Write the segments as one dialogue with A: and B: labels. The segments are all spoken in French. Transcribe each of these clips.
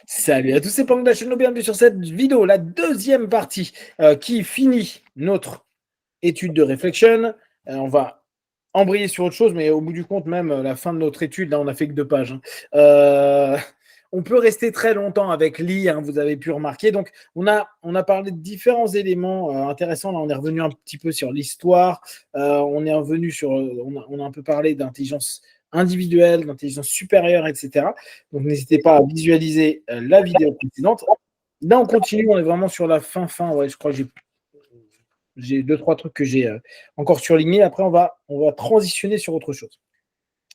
A: Salut à tous, c'est Pang de la chaîne, bienvenue sur cette vidéo, la deuxième partie qui finit notre étude de réflexion. On va embrayer sur autre chose, mais au bout du compte, même la fin de notre étude, là, on n'a fait que 2 pages. On peut rester très longtemps avec l'I, hein, vous avez pu remarquer. Donc, on a parlé de différents éléments intéressants. Là, on est revenu un petit peu sur l'histoire. On est revenu sur, on a un peu parlé d'intelligence individuelle, d'intelligence supérieure, etc. Donc, n'hésitez pas à visualiser la vidéo précédente. Là, on continue. On est vraiment sur la fin. Ouais, je crois que j'ai 2-3 trucs que j'ai encore surlignés. Après, on va transitionner sur autre chose.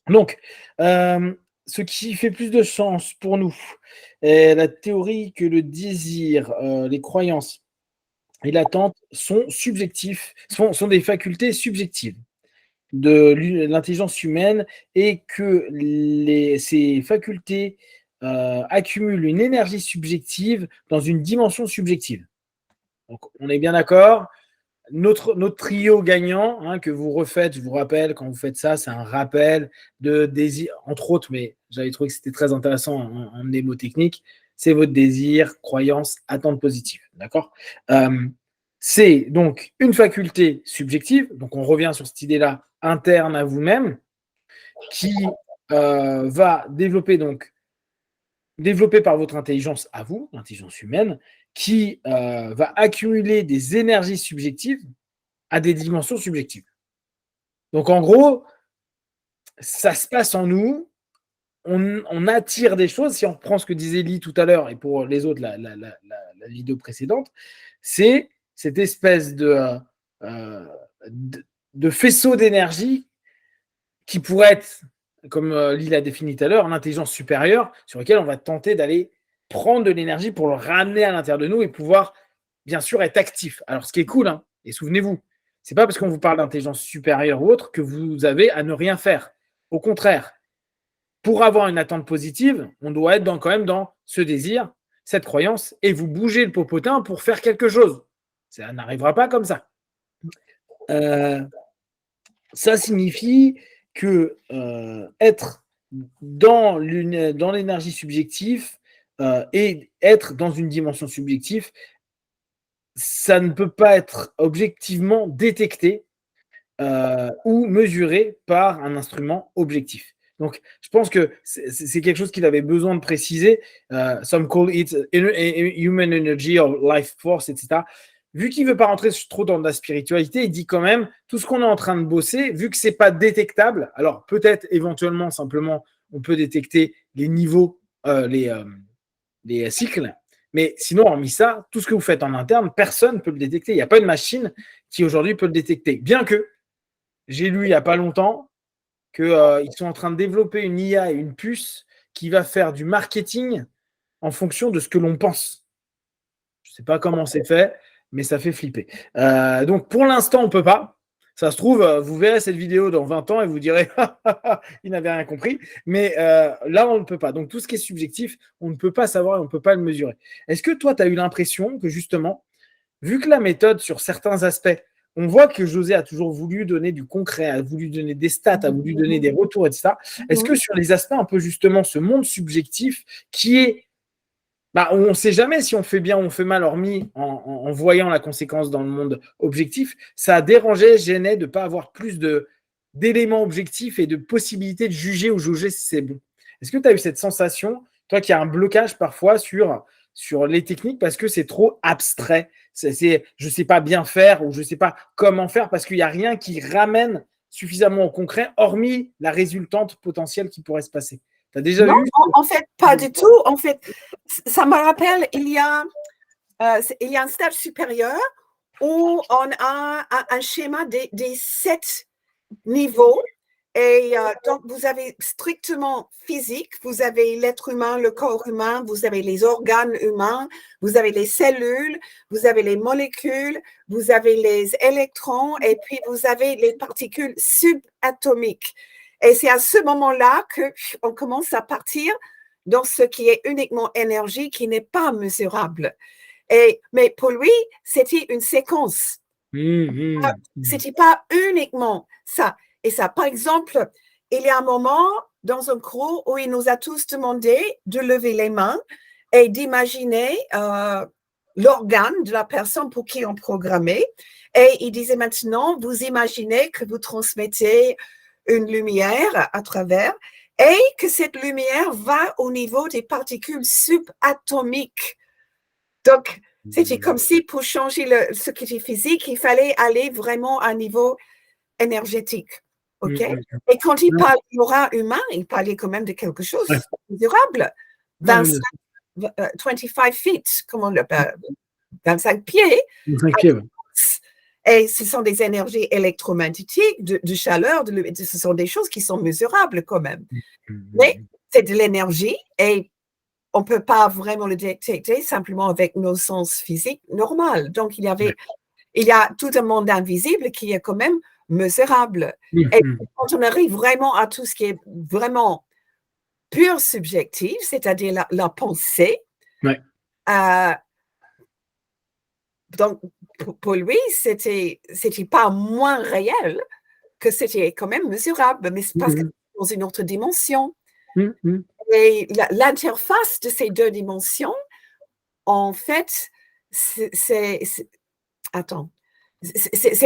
A: Donc, ce qui fait plus de sens pour nous est la théorie que le désir, les croyances et l'attente sont subjectifs, sont des facultés subjectives de l'intelligence humaine et que ces facultés accumulent une énergie subjective dans une dimension subjective. Donc, on est bien d'accord. Notre trio gagnant, hein, que vous refaites, je vous rappelle, quand vous faites ça, c'est un rappel de désir, entre autres, mais j'avais trouvé que c'était très intéressant en mnémotechnique, c'est votre désir, croyance, attente positive. D'accord. C'est donc une faculté subjective, donc on revient sur cette idée-là interne à vous-même, qui va développé par votre intelligence à vous, l'intelligence humaine, qui va accumuler des énergies subjectives à des dimensions subjectives. Donc en gros, ça se passe en nous, on attire des choses. Si on reprend ce que disait Lee tout à l'heure, et pour les autres, la vidéo précédente, c'est cette espèce de faisceau d'énergie qui pourrait être, comme Lee l'a défini tout à l'heure, l'intelligence supérieure, sur laquelle on va tenter d'aller prendre de l'énergie pour le ramener à l'intérieur de nous et pouvoir, bien sûr, être actif. Alors, ce qui est cool, hein, et souvenez-vous, c'est pas parce qu'on vous parle d'intelligence supérieure ou autre que vous avez à ne rien faire. Au contraire, pour avoir une attente positive, on doit être quand même dans ce désir, cette croyance, et vous bougez le popotin pour faire quelque chose. Ça n'arrivera pas comme ça. Ça signifie que être dans l'énergie subjective et être dans une dimension subjective, ça ne peut pas être objectivement détecté ou mesuré par un instrument objectif. Donc, je pense que c'est quelque chose qu'il avait besoin de préciser. Some call it human energy or life force, etc. Vu qu'il ne veut pas rentrer trop dans la spiritualité, il dit quand même tout ce qu'on est en train de bosser, vu que ce n'est pas détectable, alors peut-être éventuellement simplement on peut détecter les niveaux, les cycles, mais sinon, hormis ça, tout ce que vous faites en interne, personne ne peut le détecter. Il n'y a pas une machine qui aujourd'hui peut le détecter. Bien que j'ai lu il n'y a pas longtemps qu'ils sont en train de développer une IA et une puce qui va faire du marketing en fonction de ce que l'on pense. Je ne sais pas comment c'est fait, mais ça fait flipper. Donc, pour l'instant, on ne peut pas. Ça se trouve, vous verrez cette vidéo dans 20 ans et vous direz il n'avait rien compris. Mais là, on ne peut pas. Donc, tout ce qui est subjectif, on ne peut pas savoir et on ne peut pas le mesurer. Est-ce que toi, tu as eu l'impression que justement, vu que la méthode, sur certains aspects, on voit que José a toujours voulu donner du concret, a voulu donner des stats, a voulu donner des retours, etc. Est-ce que sur les aspects un peu justement ce monde subjectif qui est, on ne sait jamais si on fait bien ou on fait mal, hormis en voyant la conséquence dans le monde objectif, ça a dérangé, gêné de ne pas avoir plus d'éléments objectifs et de possibilités de juger ou jauger si c'est bon. Est-ce que tu as eu cette sensation, toi qui as un blocage parfois sur les techniques parce que c'est trop abstrait, je ne sais pas bien faire ou je ne sais pas comment faire parce qu'il n'y a rien qui ramène suffisamment au concret, hormis la résultante potentielle qui pourrait se passer. Tu as déjà
B: Non,
A: eu
B: en fait, pas du tout. En fait, ça me rappelle, il y a un stade supérieur où on a un schéma des 7 niveaux. Et donc, vous avez strictement physique, vous avez l'être humain, le corps humain, vous avez les organes humains, vous avez les cellules, vous avez les molécules, vous avez les électrons et puis vous avez les particules subatomiques. Et c'est à ce moment-là qu'on commence à partir dans ce qui est uniquement énergie qui n'est pas mesurable. Mais pour lui, c'était une séquence. C'était pas uniquement ça. Et ça, par exemple, il y a un moment dans un cours où il nous a tous demandé de lever les mains et d'imaginer l'organe de la personne pour qui on programmait. Et il disait maintenant, vous imaginez que vous transmettez une lumière à travers et que cette lumière va au niveau des particules subatomiques. Donc, c'était comme si pour changer ce qui était physique, il fallait aller vraiment à un niveau énergétique. OK? Et quand il parle d'aura humain, il parlait quand même de quelque chose de durable. 25 feet, comment on l'appelle? 25 pieds.
A: 25 pieds, ouais.
B: Et ce sont des énergies électromagnétiques, de chaleur, ce sont des choses qui sont mesurables quand même. Mais c'est de l'énergie et on ne peut pas vraiment le détecter simplement avec nos sens physiques normaux. Donc, il y a tout un monde invisible qui est quand même mesurable. Et quand on arrive vraiment à tout ce qui est vraiment pur subjectif, c'est-à-dire la pensée, donc, pour lui, c'était pas moins réel que c'était quand même mesurable, mais c'est parce que c'est dans une autre dimension. Et l'interface de ces deux dimensions, en fait, c'est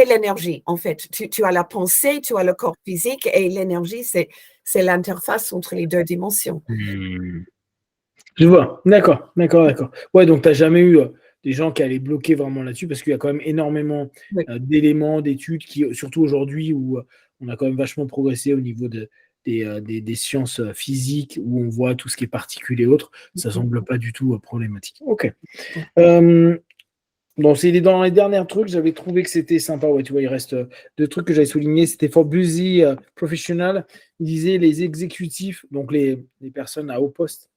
B: l'énergie, en fait. Tu as la pensée, tu as le corps physique, et l'énergie, c'est l'interface entre les deux dimensions.
A: Je vois, d'accord. Ouais, donc tu n'as jamais eu des gens qui allaient bloquer vraiment là-dessus, parce qu'il y a quand même énormément d'éléments, d'études, surtout aujourd'hui où on a quand même vachement progressé au niveau des sciences physiques, où on voit tout ce qui est particules et autres, ça ne semble pas du tout problématique. Ok. Bon, c'est dans les derniers trucs, j'avais trouvé que c'était sympa. Ouais, tu vois, il reste deux trucs que j'avais soulignés. C'était for busy professional. Il disait les exécutifs, donc les personnes à haut poste,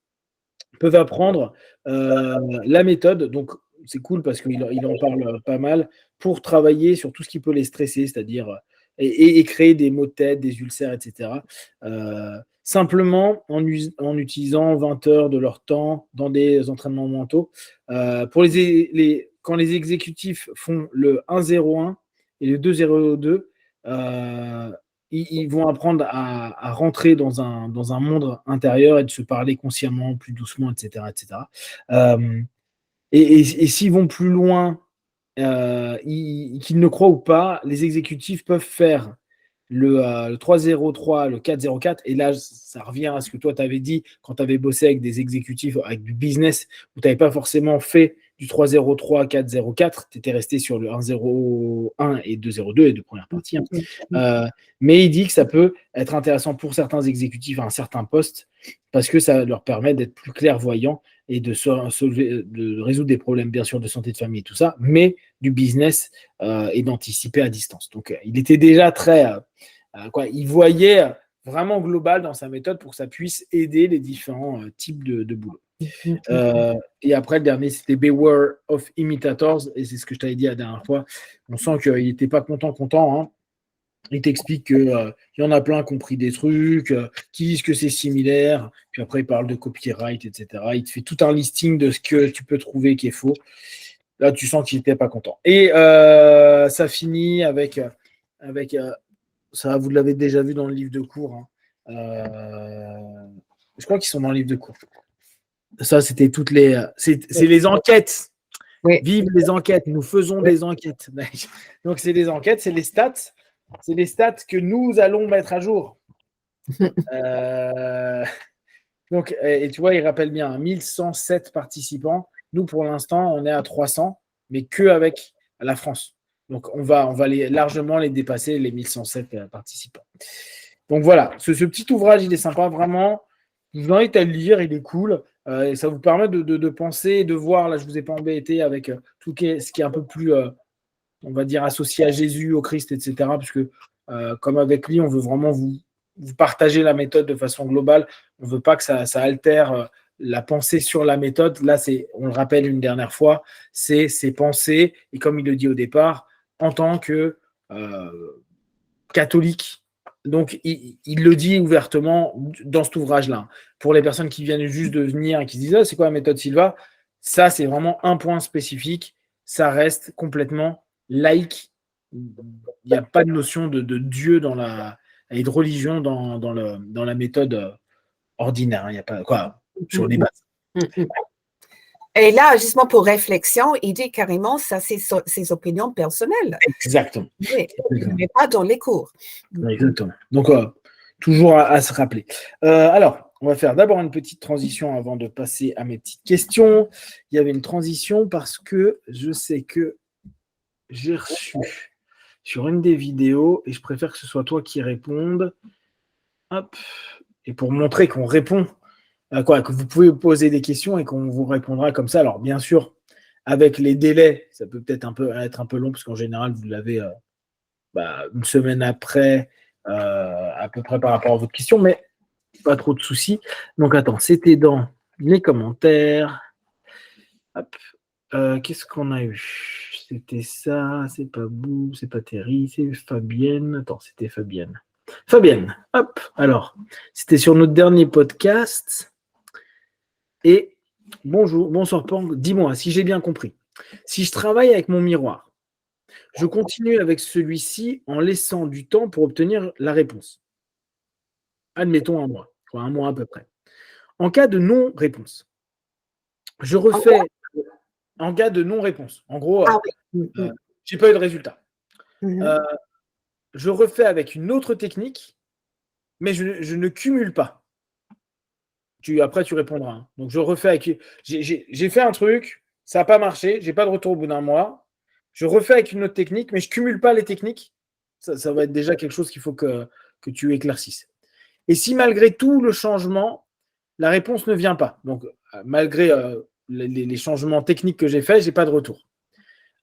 A: peuvent apprendre la méthode. Donc, c'est cool parce qu'il en parle pas mal pour travailler sur tout ce qui peut les stresser, c'est-à-dire et créer des maux de tête, des ulcères, etc. Simplement en utilisant 20 heures de leur temps dans des entraînements mentaux. Pour quand les exécutifs font le 1-0-1 et le 2-0-2, ils vont apprendre à rentrer dans un monde intérieur et de se parler consciemment, plus doucement, etc. Et s'ils vont plus loin, qu'ils ne croient ou pas, les exécutifs peuvent faire le 3-0-3, le 4-0-4, et là, ça revient à ce que toi, tu avais dit quand tu avais bossé avec des exécutifs, avec du business, où tu n'avais pas forcément fait du 3-0-3, 4-0-4, tu étais resté sur le 1-0-1 et 2-0-2, les deux premières parties. Mais il dit que ça peut être intéressant pour certains exécutifs à un certain poste, parce que ça leur permet d'être plus clairvoyants et de résoudre des problèmes, bien sûr, de santé de famille et tout ça, mais du business et d'anticiper à distance. Donc, il était déjà très... il voyait vraiment global dans sa méthode pour que ça puisse aider les différents types de boulot. Et après, le dernier, c'était Beware of Imitators, et c'est ce que je t'avais dit la dernière fois. On sent qu'il n'était pas content. Hein. Il t'explique qu'il y en a plein qui ont pris des trucs, qui disent que c'est similaire, puis après il parle de copyright, etc. Il te fait tout un listing de ce que tu peux trouver qui est faux. Là, tu sens qu'il n'était pas content. Et ça finit avec ça, vous l'avez déjà vu dans le livre de cours. Hein. Je crois qu'ils sont dans le livre de cours. Ça, c'était toutes les... C'est les enquêtes. Oui. Vive les enquêtes. Nous faisons des enquêtes. Donc, c'est les enquêtes, c'est les stats. C'est les stats que nous allons mettre à jour. Donc, et tu vois, il rappelle bien 1107 participants. Nous, pour l'instant, on est à 300, mais que avec la France. Donc, on va largement les dépasser, les 1107 participants. Donc, voilà. Ce petit ouvrage, il est sympa, vraiment. Je vous invite à le lire, il est cool. Et ça vous permet de penser et de voir. Là, je ne vous ai pas embêté avec tout ce qui est un peu plus... on va dire, associé à Jésus, au Christ, etc. Parce que, comme avec lui, on veut vraiment vous partager la méthode de façon globale. On ne veut pas que ça altère la pensée sur la méthode. Là, on le rappelle une dernière fois, c'est ses pensées. Et comme il le dit au départ, en tant que catholique. Donc, il le dit ouvertement dans cet ouvrage-là. Pour les personnes qui viennent juste de venir et qui se disent « Ah, c'est quoi la méthode Silva ?» Ça, c'est vraiment un point spécifique. Ça reste complètement laïque. Il n'y a pas de notion de Dieu et de religion dans la méthode ordinaire. Il n'y a pas sur les bases.
B: Et là, justement, pour réflexion, il dit carrément, ça, c'est ses opinions personnelles.
A: Exactement.
B: Mais pas dans les cours.
A: Exactement. Donc, toujours à se rappeler. Alors, on va faire d'abord une petite transition avant de passer à mes petites questions. Il y avait une transition parce que je sais que j'ai reçu sur une des vidéos, et je préfère que ce soit toi qui réponde. Hop. Et pour montrer qu'on répond, que vous pouvez poser des questions et qu'on vous répondra comme ça. Alors, bien sûr, avec les délais, ça peut peut-être être un peu long, parce qu'en général, vous l'avez une semaine après, à peu près par rapport à votre question, mais pas trop de soucis. Donc, attends, c'était dans les commentaires. Hop. Qu'est-ce qu'on a eu? C'était ça, c'est pas Bou, c'est pas Terry, c'est Fabienne. Attends, c'était Fabienne. Fabienne, hop. Alors, c'était sur notre dernier podcast. Et bonsoir Pang, dis-moi si j'ai bien compris. Si je travaille avec mon miroir, je continue avec celui-ci en laissant du temps pour obtenir la réponse. Admettons un mois à peu près. En cas de non-réponse, je refais. En cas de non-réponse, en gros, j'ai pas eu de résultat. Je refais avec une autre technique, mais je ne cumule pas. Après, tu répondras. Hein. Donc, je refais avec. J'ai fait un truc, ça n'a pas marché, j'ai pas de retour au bout d'un mois. Je refais avec une autre technique, mais je cumule pas les techniques. Ça va être déjà quelque chose qu'il faut que tu éclaircisses. Et si malgré tout le changement, la réponse ne vient pas, donc malgré les changements techniques que j'ai faits, je n'ai pas de retour.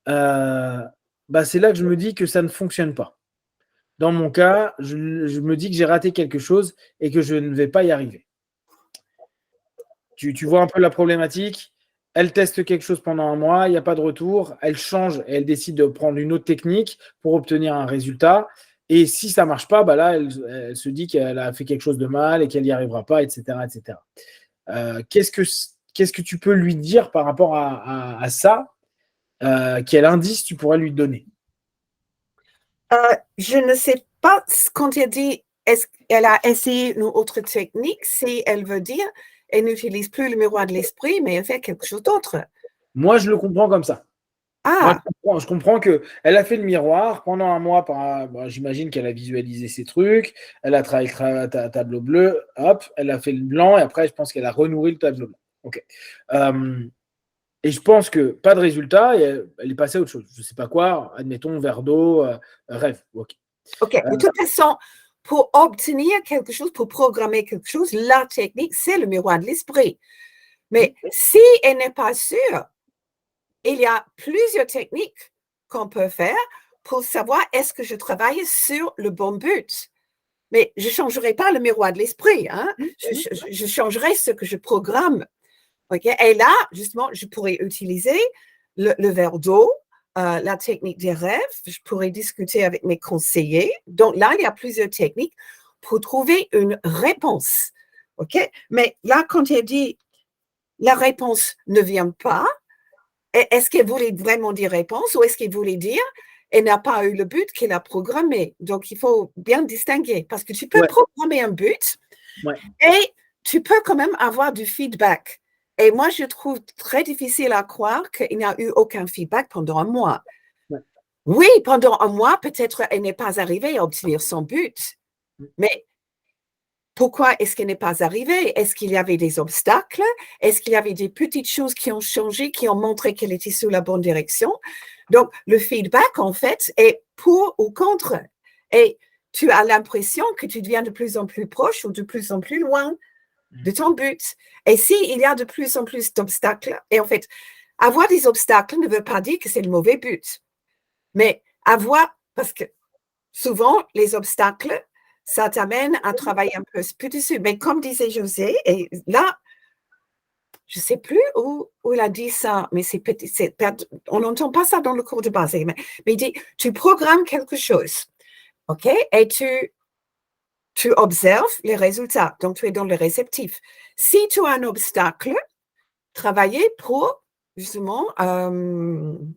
A: C'est là que je me dis que ça ne fonctionne pas. Dans mon cas, je me dis que j'ai raté quelque chose et que je ne vais pas y arriver. Tu vois un peu la problématique. Elle teste quelque chose pendant un mois, il n'y a pas de retour. Elle change et elle décide de prendre une autre technique pour obtenir un résultat. Et si ça ne marche pas, là, elle se dit qu'elle a fait quelque chose de mal et qu'elle n'y arrivera pas, etc. etc. Qu'est-ce que tu peux lui dire par rapport à ça? Quel indice tu pourrais lui donner?
B: Je ne sais pas quand elle dit est-ce qu'elle a essayé une autre technique, si elle veut dire elle n'utilise plus le miroir de l'esprit, mais elle fait quelque chose d'autre.
A: Moi, je le comprends comme ça. Moi, je comprends qu'elle a fait le miroir pendant un mois. J'imagine qu'elle a visualisé ses trucs. Elle a travaillé le tableau bleu. Hop, elle a fait le blanc. Et après, je pense qu'elle a renourri le tableau blanc. OK. Et je pense que pas de résultat. Et elle est passée à autre chose. Je ne sais pas quoi. Admettons, verre d'eau, rêve. OK.
B: De toute façon, pour obtenir quelque chose, pour programmer quelque chose, la technique, c'est le miroir de l'esprit. Mais si elle n'est pas sûre, il y a plusieurs techniques qu'on peut faire pour savoir est-ce que je travaille sur le bon but. Mais je ne changerai pas le miroir de l'esprit. Hein? Je changerai ce que je programme. Okay? Et là, justement, je pourrais utiliser le verre d'eau, la technique des rêves. Je pourrais discuter avec mes conseillers. Donc là, il y a plusieurs techniques pour trouver une réponse. Okay? Mais là, quand elle dit la réponse ne vient pas, est-ce qu'elle voulait vraiment dire réponse ou est-ce qu'elle voulait dire elle n'a pas eu le but qu'elle a programmé? Donc, il faut bien distinguer parce que tu peux programmer un but et tu peux quand même avoir du feedback. Et moi, je trouve très difficile à croire qu'il n'y a eu aucun feedback pendant un mois. Oui, pendant un mois, peut-être elle n'est pas arrivée à obtenir son but. Mais pourquoi est-ce qu'elle n'est pas arrivée? Est-ce qu'il y avait des obstacles? Est-ce qu'il y avait des petites choses qui ont changé, qui ont montré qu'elle était sur la bonne direction? Donc, le feedback, en fait, est pour ou contre. Et tu as l'impression que tu deviens de plus en plus proche ou de plus en plus loin de ton but. Et s'il y a de plus en plus d'obstacles, et en fait, avoir des obstacles ne veut pas dire que c'est le mauvais but. Mais parce que souvent, les obstacles, ça t'amène à travailler un peu plus dessus. Mais comme disait José, et là, je ne sais plus où il a dit ça, mais on n'entend pas ça dans le cours de base. Mais il dit, tu programmes quelque chose, OK? Et tu observes les résultats. Donc, tu es dans le réceptif. Si tu as un obstacle, travailler pour, justement,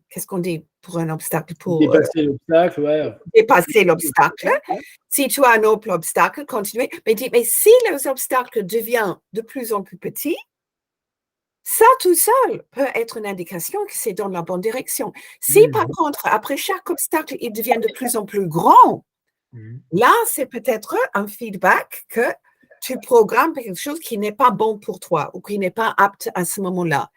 B: qu'est-ce qu'on dit pour un obstacle? Pour
A: dépasser l'obstacle,
B: dépasser l'obstacle. Si tu as un autre obstacle, continuer. Mais si les obstacles deviennent de plus en plus petits, ça, tout seul peut être une indication que c'est dans la bonne direction. Si par contre, après chaque obstacle, il devient de plus en plus grand, là, c'est peut-être un feedback que tu programmes quelque chose qui n'est pas bon pour toi ou qui n'est pas apte à ce moment-là.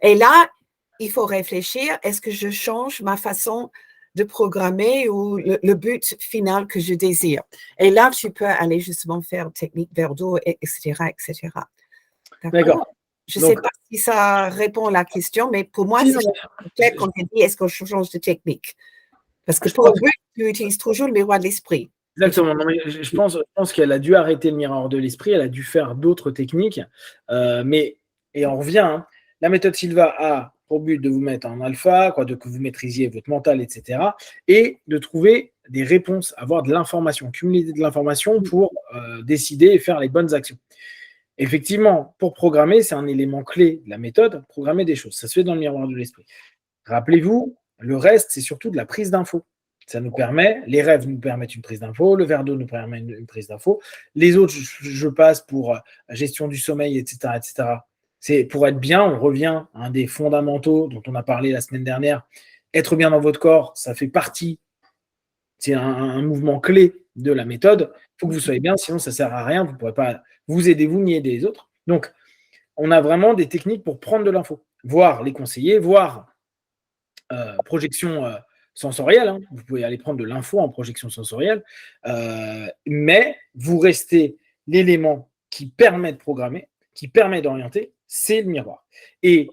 B: Et là, il faut réfléchir, est-ce que je change ma façon de programmer ou le but final que je désire? Et là, tu peux aller justement faire technique verre d'eau, etc., etc.
A: D'accord.
B: Je ne sais pas si ça répond à la question, mais pour moi, c'est clair quand on dit est-ce qu'on change de technique? Parce que pour le but, tu utilises toujours le miroir de l'esprit.
A: Exactement. Non, mais je pense qu'elle a dû arrêter le miroir de l'esprit, elle a dû faire d'autres techniques. Et on revient, hein, la méthode Silva a pour but de vous mettre en alpha, de que vous maîtrisiez votre mental, etc. Et de trouver des réponses, avoir de l'information, cumuler de l'information pour décider et faire les bonnes actions. Effectivement, pour programmer, c'est un élément clé de la méthode, programmer des choses. Ça se fait dans le miroir de l'esprit. Rappelez-vous, le reste, c'est surtout de la prise d'infos. Ça nous permet, les rêves nous permettent une prise d'infos, le verre d'eau nous permet une prise d'infos. Les autres, je passe pour gestion du sommeil, etc., etc. C'est pour être bien, on revient à un des fondamentaux dont on a parlé la semaine dernière. Être bien dans votre corps, ça fait partie, c'est un mouvement clé de la méthode. Il faut que vous soyez bien, sinon ça ne sert à rien. Vous ne pourrez pas vous aider, vous ni aider les autres. Donc, on a vraiment des techniques pour prendre de l'info, voir les conseillers, voir projection sensorielle. Hein. Vous pouvez aller prendre de l'info en projection sensorielle, mais vous restez l'élément qui permet de programmer, qui permet d'orienter, c'est le miroir. Et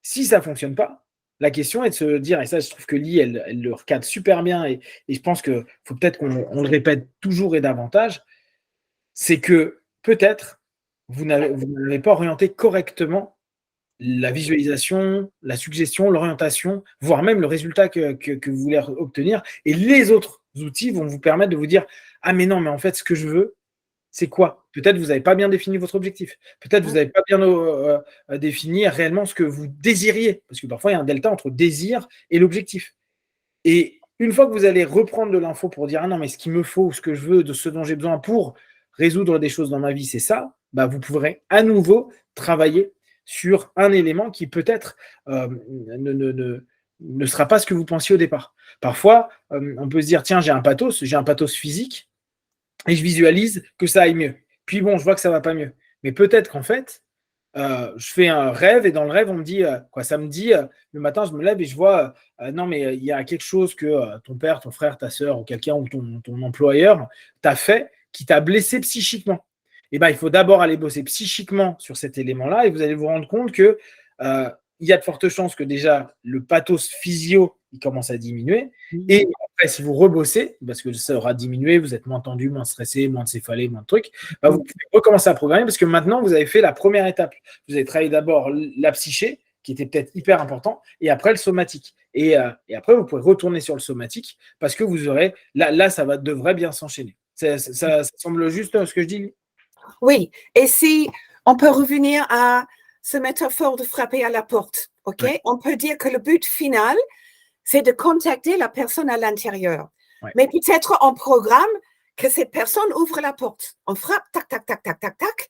A: si ça ne fonctionne pas, la question est de se dire, et ça je trouve que Lee, elle le recadre super bien, et je pense qu'il faut peut-être qu'on le répète toujours et davantage, c'est que peut-être vous n'avez pas orienté correctement la visualisation, la suggestion, l'orientation, voire même le résultat que vous voulez obtenir. Et les autres outils vont vous permettre de vous dire « Ah mais non, mais en fait, ce que je veux, c'est quoi ?» Peut-être vous n'avez pas bien défini votre objectif. Peut-être vous n'avez pas bien défini réellement ce que vous désiriez. Parce que parfois, il y a un delta entre désir et l'objectif. Et une fois que vous allez reprendre de l'info pour dire « Ah non, mais ce qu'il me faut, ce que je veux, de ce dont j'ai besoin pour résoudre des choses dans ma vie, c'est ça », bah, vous pourrez à nouveau travailler sur un élément qui peut-être ne sera pas ce que vous pensiez au départ. Parfois, on peut se dire, tiens, j'ai un pathos physique, et je visualise que ça aille mieux. Puis bon, je vois que ça ne va pas mieux. Mais peut-être qu'en fait, je fais un rêve, et dans le rêve, on me dit, ça me dit, le matin, je me lève et je vois, non, mais il y a quelque chose que ton père, ton frère, ta sœur, ou quelqu'un, ou ton employeur t'a fait, qui t'a blessé psychiquement. Eh ben, il faut d'abord aller bosser psychiquement sur cet élément-là et vous allez vous rendre compte que il y a de fortes chances que déjà le pathos physio il commence à diminuer. Et après, si vous rebossez, parce que ça aura diminué, vous êtes moins tendu, moins stressé, moins de céphalée, moins de trucs, bah, vous pouvez recommencer à programmer parce que maintenant, vous avez fait la première étape. Vous avez travaillé d'abord la psyché, qui était peut-être hyper important, et après le somatique. Et après, vous pouvez retourner sur le somatique parce que vous aurez, là ça devrait bien s'enchaîner. Ça semble juste ce que je dis?
B: Oui, et si on peut revenir à ce métaphore de frapper à la porte, ok? Ouais. On peut dire que le but final, c'est de contacter la personne à l'intérieur. Ouais. Mais peut-être on programme que cette personne ouvre la porte. On frappe, tac, tac, tac, tac, tac, tac.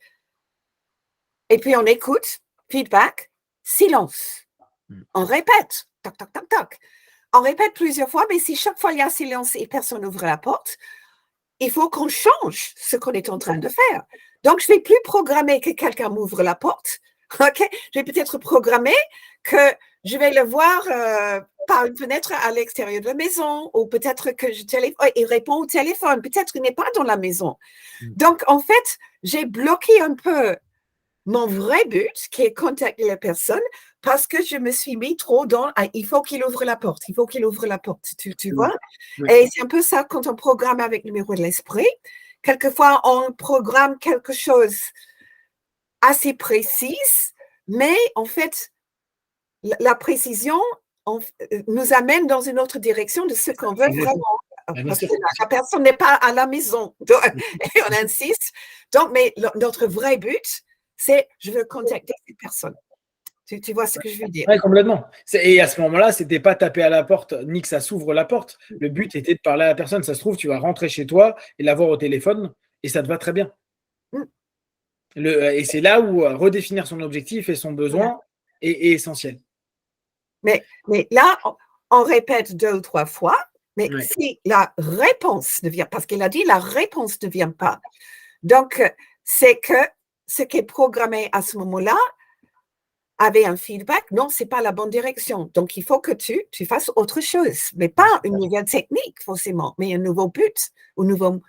B: Et puis on écoute, feedback, silence. On répète, tac, tac, tac, tac. On répète plusieurs fois, mais si chaque fois il y a silence et personne n'ouvre la porte, il faut qu'on change ce qu'on est en train de faire. Donc, je ne vais plus programmer que quelqu'un m'ouvre la porte. Okay? Je vais peut-être programmer que je vais le voir par une fenêtre à l'extérieur de la maison, ou peut-être que il répond au téléphone. Peut-être qu'il n'est pas dans la maison. Donc, en fait, j'ai bloqué un peu mon vrai but, qui est contacter la personne, parce que je me suis mis trop dans il faut qu'il ouvre la porte, il faut qu'il ouvre la porte, tu vois? Oui. Et c'est un peu ça quand on programme avec le miroir de l'esprit. Quelquefois, on programme quelque chose assez précise, mais en fait, la précision nous amène dans une autre direction de ce qu'on veut vraiment. Parce que la personne n'est pas à la maison. Et on insiste. Donc, mais notre vrai but, c'est je veux contacter cette personne. Tu vois ce que je veux dire?
A: Oui, complètement. Et à ce moment-là, ce n'était pas taper à la porte ni que ça s'ouvre la porte. Le but était de parler à la personne. Ça se trouve, tu vas rentrer chez toi et l'avoir au téléphone et ça te va très bien. Et c'est là où redéfinir son objectif et son besoin est essentiel.
B: Mais là, on répète 2 ou 3 fois, mais
A: Ouais.
B: si la réponse ne vient, parce qu'il a dit la réponse ne vient pas. Donc, c'est que ce qui est programmé à ce moment-là avait un feedback, non, c'est pas la bonne direction. Donc, il faut que tu fasses autre chose, mais pas une nouvelle technique forcément, mais un nouveau but, une nouvelle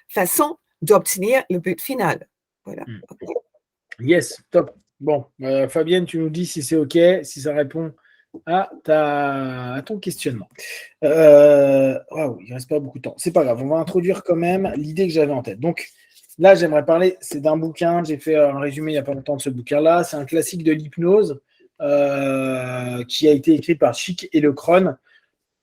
B: façon d'obtenir le but final. Voilà. Okay.
A: Yes, top. Bon, Fabienne, tu nous dis si c'est OK, si ça répond à ton questionnement. Wow, il ne reste pas beaucoup de temps. C'est pas grave, on va introduire quand même l'idée que j'avais en tête. Donc, là, j'aimerais parler, c'est d'un bouquin, j'ai fait un résumé il n'y a pas longtemps de ce bouquin-là. C'est un classique de l'hypnose qui a été écrit par Chick et Lecron.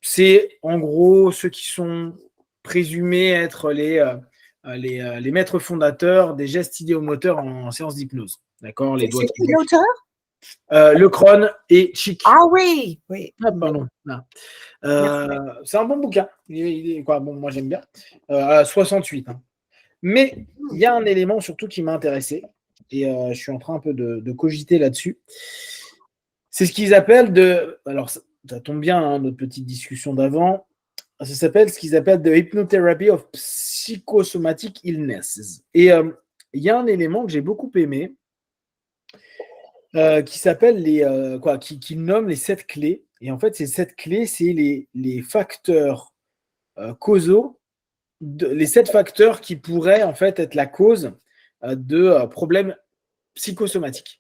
A: C'est en gros ceux qui sont présumés être les maîtres fondateurs des gestes idéomoteurs en séance d'hypnose. D'accord, les doigts qui bougent. Lecron et Chick.
B: Ah oui, oui.
A: Ah, pardon. C'est un bon bouquin. Bon, moi, j'aime bien. 68. Hein. Mais il y a un élément surtout qui m'a intéressé et je suis en train un peu de cogiter là-dessus. C'est ce qu'ils appellent alors, ça tombe bien, hein, notre petite discussion d'avant. Ça s'appelle ce qu'ils appellent The Hypnotherapy of Psychosomatic Illnesses. Et il y a un élément que j'ai beaucoup aimé qui s'appelle qui nomme les 7 clés. Et en fait, ces 7 clés, c'est les facteurs causaux, les 7 facteurs qui pourraient en fait être la cause de problèmes psychosomatiques.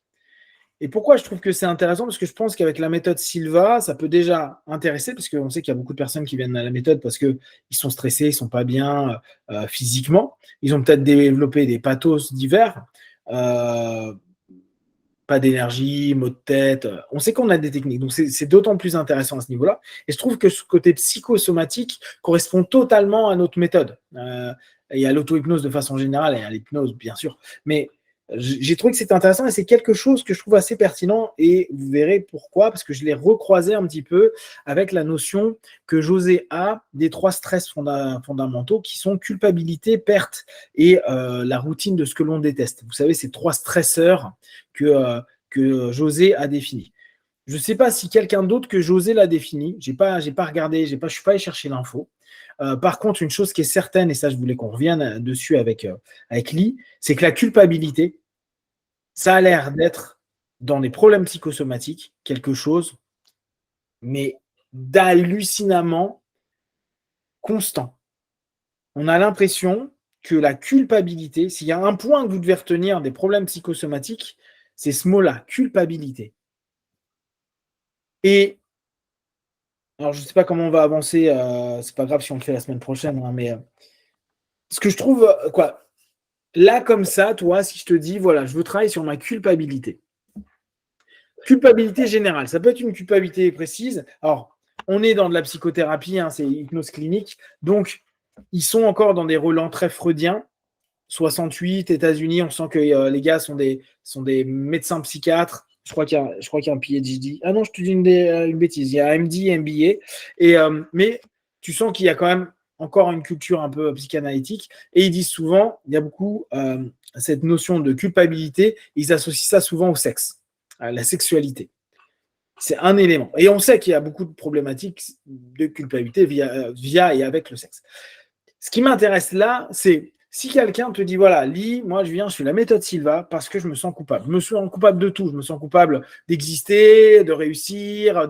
A: Et pourquoi je trouve que c'est intéressant? Parce que je pense qu'avec la méthode Silva, ça peut déjà intéresser, parce qu'on sait qu'il y a beaucoup de personnes qui viennent à la méthode parce qu'ils sont stressés, ils ne sont pas bien physiquement. Ils ont peut-être développé des pathos divers, pas d'énergie, maux de tête. On sait qu'on a des techniques, donc c'est d'autant plus intéressant à ce niveau-là. Et je trouve que ce côté psychosomatique correspond totalement à notre méthode. Et à l'auto-hypnose de façon générale, et à l'hypnose, bien sûr. Mais j'ai trouvé que c'était intéressant et c'est quelque chose que je trouve assez pertinent et vous verrez pourquoi, parce que je l'ai recroisé un petit peu avec la notion que José a des 3 stress fondamentaux qui sont culpabilité, perte et la routine de ce que l'on déteste. Vous savez, ces 3 stresseurs que José a définis. Je ne sais pas si quelqu'un d'autre que José l'a défini. Je n'ai pas regardé, je ne suis pas allé chercher l'info. Par contre, une chose qui est certaine, et ça je voulais qu'on revienne dessus avec Lee, c'est que la culpabilité, ça a l'air d'être, dans les problèmes psychosomatiques, quelque chose, mais d'hallucinamment constant. On a l'impression que la culpabilité, s'il y a un point que vous devez retenir des problèmes psychosomatiques, c'est ce mot-là, culpabilité. Et alors, je ne sais pas comment on va avancer, c'est pas grave si on le fait la semaine prochaine, hein, mais ce que je trouve, là, comme ça, toi, si je te dis, voilà, je veux travailler sur ma culpabilité. Culpabilité générale, ça peut être une culpabilité précise. Alors, on est dans de la psychothérapie, hein, c'est hypnose clinique, donc ils sont encore dans des relents très freudiens. 68, États-Unis, on sent que les gars sont des médecins psychiatres. Je crois qu'il y a un PhD. Ah non, je te dis une bêtise. Il y a un MD, MBA. Mais tu sens qu'il y a quand même encore une culture un peu psychanalytique. Et ils disent souvent, il y a beaucoup cette notion de culpabilité. Ils associent ça souvent au sexe, à la sexualité. C'est un élément. Et on sait qu'il y a beaucoup de problématiques de culpabilité via et avec le sexe. Ce qui m'intéresse là, c'est si quelqu'un te dit, voilà, Lee, moi je suis la méthode Silva parce que je me sens coupable. Je me sens coupable de tout. Je me sens coupable d'exister, de réussir,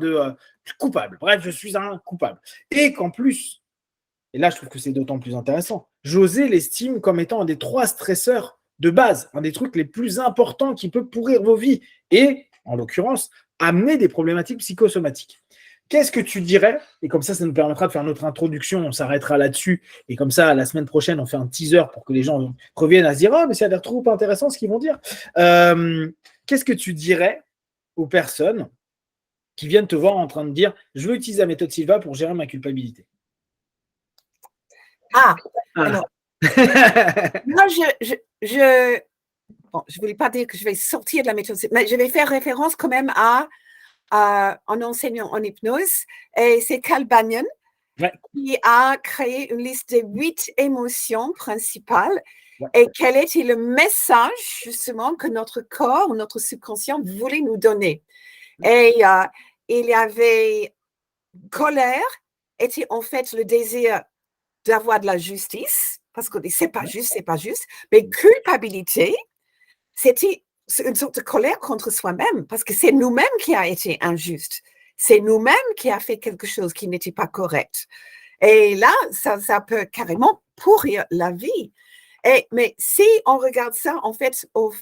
A: coupable. Bref, je suis un coupable. Et qu'en plus, et là je trouve que c'est d'autant plus intéressant, José l'estime comme étant un des 3 stresseurs de base, un des trucs les plus importants qui peut pourrir vos vies et, en l'occurrence, amener des problématiques psychosomatiques. Qu'est-ce que tu dirais? Et comme ça nous permettra de faire notre introduction, on s'arrêtera là-dessus. Et comme ça, la semaine prochaine, on fait un teaser pour que les gens reviennent à se dire « Oh, mais ça a l'air trop intéressant ce qu'ils vont dire. » Qu'est-ce que tu dirais aux personnes qui viennent te voir en train de dire « Je veux utiliser la méthode Silva pour gérer ma culpabilité. »
B: Alors, moi, je ne voulais pas dire que je vais sortir de la méthode, mais je vais faire référence quand même à un enseignant en hypnose, et c'est Cal Banyan qui a créé une liste de 8 émotions principales. et quel était le message justement que notre corps, notre subconscient voulait nous donner. Et il y avait colère, était en fait le désir d'avoir de la justice, parce qu'on dit c'est pas juste, mais culpabilité, c'était une sorte de colère contre soi-même, parce que c'est nous-mêmes qui a été injuste, c'est nous-mêmes qui a fait quelque chose qui n'était pas correct. Et là, ça peut carrément pourrir la vie. Mais si on regarde ça, en fait, au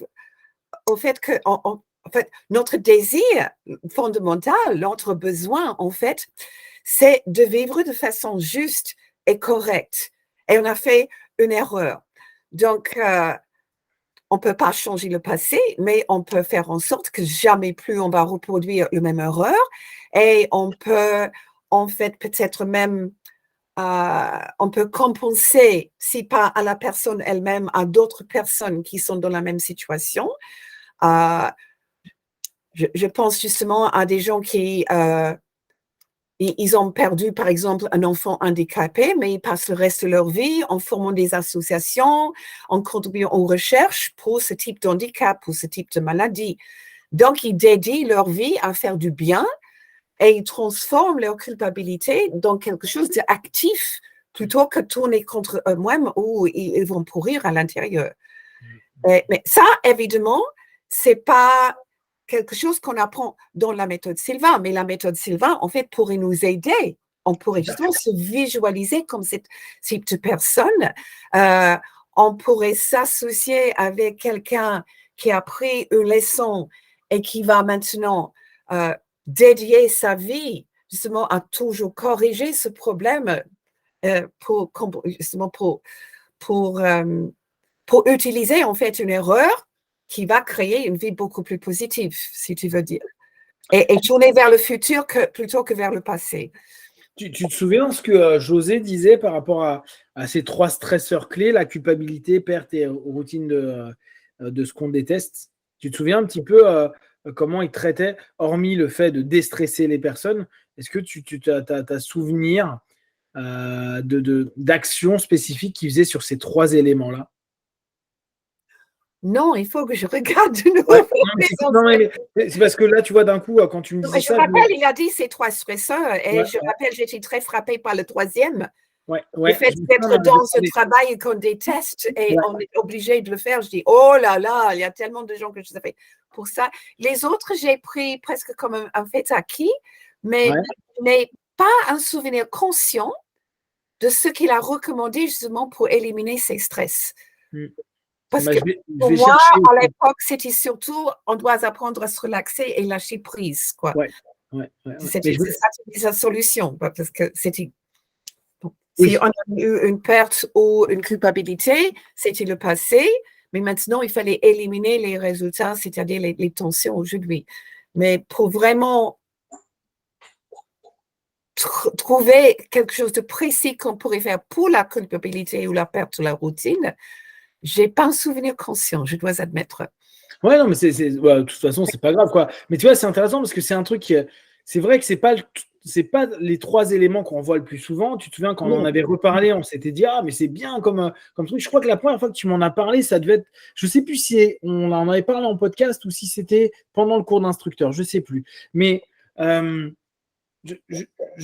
B: fait que en fait, notre désir fondamental, notre besoin, en fait, c'est de vivre de façon juste et correcte. Et on a fait une erreur. Donc, on ne peut pas changer le passé, mais on peut faire en sorte que jamais plus on va reproduire la même erreur. Et on peut, en fait, peut-être même on peut compenser, si pas à la personne elle-même, à d'autres personnes qui sont dans la même situation. Je pense justement à des gens qui ils ont perdu, par exemple, un enfant handicapé, mais ils passent le reste de leur vie en formant des associations, en contribuant aux recherches pour ce type de handicap, pour ce type de maladie. Donc, ils dédient leur vie à faire du bien et ils transforment leur culpabilité dans quelque chose d'actif plutôt que tourner contre eux-mêmes où ils vont pourrir à l'intérieur. Mais ça, évidemment, c'est pas quelque chose qu'on apprend dans la méthode Sylvain, mais la méthode Sylvain, en fait, pourrait nous aider. On pourrait justement se visualiser comme cette type de personne. On pourrait s'associer avec quelqu'un qui a pris une leçon et qui va maintenant dédier sa vie justement à toujours corriger ce problème justement pour utiliser en fait une erreur qui va créer une vie beaucoup plus positive, si tu veux dire, et tourner vers le futur plutôt que vers le passé.
A: Tu te souviens ce que José disait par rapport à ces 3 stresseurs clés, la culpabilité, perte et routine de ce qu'on déteste? Tu te souviens un petit peu comment il traitait, hormis le fait de déstresser les personnes? Est-ce que tu as souvenir d'actions spécifiques qu'il faisait sur ces 3 éléments-là?
B: Non, il faut que je regarde de nouveau.
A: Ouais, non, mais c'est parce que là, tu vois, d'un coup, quand tu me disais ça…
B: Je rappelle, il a dit ces 3 stresseurs, et
A: Ouais,
B: je rappelle, j'étais très frappée par le 3e.
A: Ouais,
B: Le fait d'être dans ce travail qu'on déteste et on est obligé de le faire, je dis, oh là là, il y a tellement de gens que je savais pour ça. Les autres, j'ai pris presque comme un fait acquis, mais je n'ai pas un souvenir conscient de ce qu'il a recommandé justement pour éliminer ces stress. Parce que pour moi, à l'époque, c'était surtout, on doit apprendre à se relaxer et lâcher prise, quoi. C'était sa solution, parce que c'était… Si on a eu une perte ou une culpabilité, c'était le passé, mais maintenant, il fallait éliminer les résultats, c'est-à-dire les tensions aujourd'hui. Mais pour vraiment trouver quelque chose de précis qu'on pourrait faire pour la culpabilité ou la perte de la routine, je n'ai pas un souvenir conscient, je dois admettre.
A: Ouais, non, mais de toute façon, c'est pas grave, quoi. Mais tu vois, c'est intéressant parce que c'est un truc, c'est vrai que c'est pas les 3 éléments qu'on voit le plus souvent. Tu te souviens quand on en avait reparlé, on s'était dit, ah, mais c'est bien comme truc. Je crois que la première fois que tu m'en as parlé, ça devait être, je sais plus si on en avait parlé en podcast ou si c'était pendant le cours d'instructeur, je sais plus. Mais je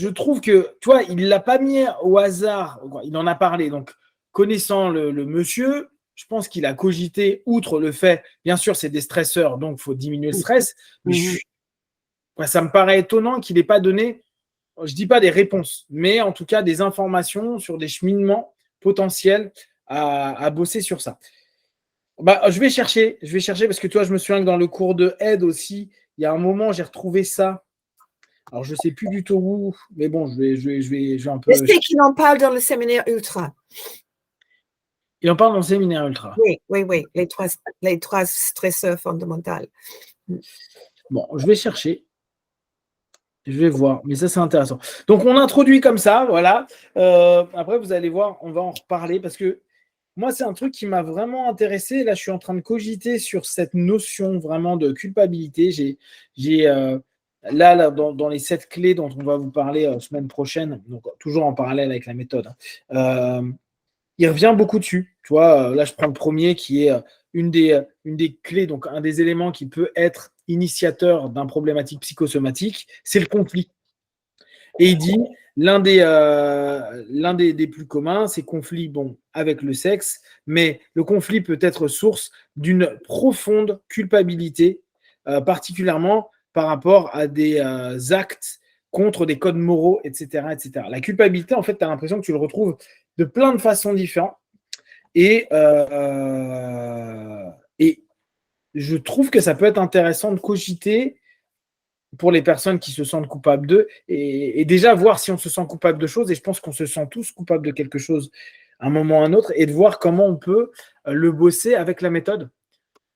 A: trouve que, tu vois, il l'a pas mis au hasard, il en a parlé. Donc, connaissant le monsieur, je pense qu'il a cogité, outre le fait, bien sûr, c'est des stresseurs, donc il faut diminuer le stress, mais ça me paraît étonnant qu'il n'ait pas donné, je ne dis pas des réponses, mais en tout cas des informations sur des cheminements potentiels à bosser sur ça. Je vais chercher parce que toi, je me souviens que dans le cours de aide aussi, il y a un moment, j'ai retrouvé ça. Alors, je ne sais plus du tout où, mais bon, je vais un peu…
B: Je sais qu'il en parle dans le séminaire Ultra.
A: Il en parle dans le séminaire Ultra.
B: Oui, les 3 stresseurs fondamentaux.
A: Bon, je vais chercher. Je vais voir, mais ça, c'est intéressant. Donc, on introduit comme ça, voilà. Après, vous allez voir, on va en reparler parce que moi, c'est un truc qui m'a vraiment intéressé. Là, je suis en train de cogiter sur cette notion vraiment de culpabilité. J'ai là dans les 7 clés dont on va vous parler semaine prochaine, donc toujours en parallèle avec la méthode, il revient beaucoup dessus. Tu vois, là, je prends le premier qui est une des clés, donc un des éléments qui peut être initiateur d'un problématique psychosomatique, c'est le conflit. Et il dit, l'un des plus communs, c'est conflit avec le sexe, mais le conflit peut être source d'une profonde culpabilité, particulièrement par rapport à des actes contre des codes moraux, etc., etc. La culpabilité, en fait, tu as l'impression que tu le retrouves de plein de façons différentes. Et je trouve que ça peut être intéressant de cogiter pour les personnes qui se sentent coupables d'eux et déjà voir si on se sent coupable de choses. Et je pense qu'on se sent tous coupables de quelque chose à un moment ou à un autre et de voir comment on peut le bosser avec la méthode.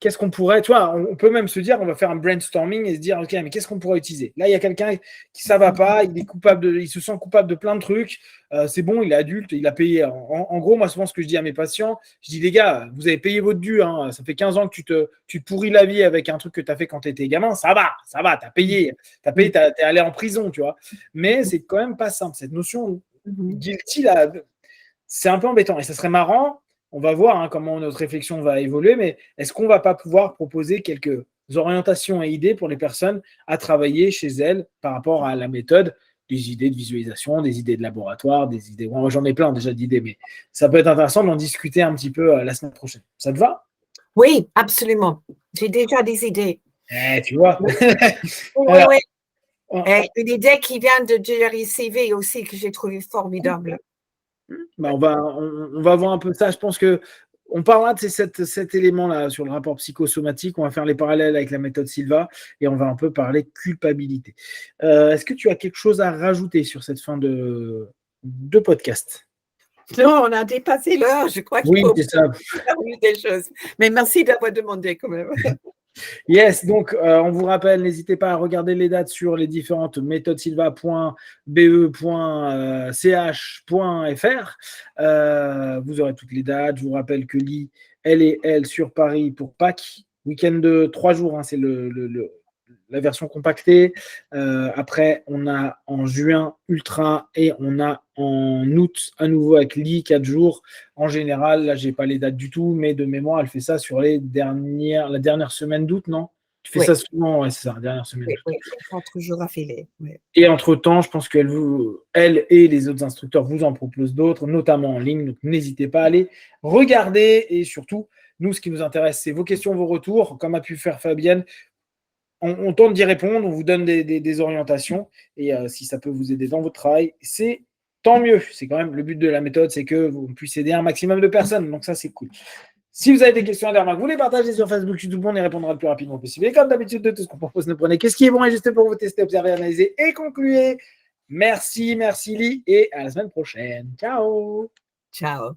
A: Qu'est-ce qu'on pourrait, tu vois, on peut même se dire, on va faire un brainstorming et se dire, ok, mais qu'est-ce qu'on pourrait utiliser? Là, il y a quelqu'un qui ça va pas, il se sent coupable de plein de trucs. C'est bon, il est adulte, il a payé. En gros, moi, souvent, ce que je dis à mes patients, je dis, les gars, vous avez payé votre dû. Hein, ça fait 15 ans que tu te pourris la vie avec un truc que tu as fait quand tu étais gamin. Ça va, tu as payé, t'es allé en prison, tu vois. Mais c'est quand même pas simple. Cette notion guilty, là, c'est un peu embêtant. Et ça serait marrant. On va voir comment notre réflexion va évoluer, mais est-ce qu'on ne va pas pouvoir proposer quelques orientations et idées pour les personnes à travailler chez elles par rapport à la méthode, des idées de visualisation, des idées de laboratoire, des idées. Bon, j'en ai plein déjà d'idées, mais ça peut être intéressant d'en discuter un petit peu la semaine prochaine. Ça te va?
B: Oui, absolument. J'ai déjà des idées.
A: Tu vois.
B: Oui, oui. Et une idée qui vient de Jerry CV aussi que j'ai trouvé formidable.
A: On va voir un peu ça. Je pense que on parlera de cet élément-là sur le rapport psychosomatique. On va faire les parallèles avec la méthode Silva et on va un peu parler culpabilité. Est-ce que tu as quelque chose à rajouter sur cette fin de podcast?
B: Non, on a dépassé l'heure. Je crois qu'il faut
A: c'est ça.
B: faire des choses. Mais merci d'avoir demandé quand même.
A: Yes, donc on vous rappelle, n'hésitez pas à regarder les dates sur les différentes méthodesilva.be.ch.fr. Vous aurez toutes les dates. Je vous rappelle que Lee, elle est sur Paris pour Pâques. Week-end de 3 jours, hein, c'est la version compactée. Après, on a en juin Ultra et on a en août à nouveau avec Lee 4 jours. En général, là, j'ai pas les dates du tout, mais de mémoire, elle fait ça sur la dernière semaine d'août, non? Tu fais ça souvent, ouais, c'est ça, la dernière semaine d'août.
B: Oui, 4 jours affilés. Oui.
A: Et entre-temps, je pense qu'elle et les autres instructeurs vous en proposent d'autres, notamment en ligne. Donc, n'hésitez pas à aller regarder. Et surtout, nous, ce qui nous intéresse, c'est vos questions, vos retours, comme a pu faire Fabienne. On tente d'y répondre, on vous donne des orientations. Et si ça peut vous aider dans votre travail, c'est tant mieux. C'est quand même le but de la méthode, c'est que vous puissiez aider un maximum de personnes. Donc ça, c'est cool. Si vous avez des questions à des remarques, vous les partagez sur Facebook, YouTube, on y répondra le plus rapidement possible. Et comme d'habitude, de tout ce qu'on propose, ne prenez que ce qui est bon et juste pour vous tester, observer, analyser et conclure. Merci Lee, et à la semaine prochaine. Ciao.
B: Ciao.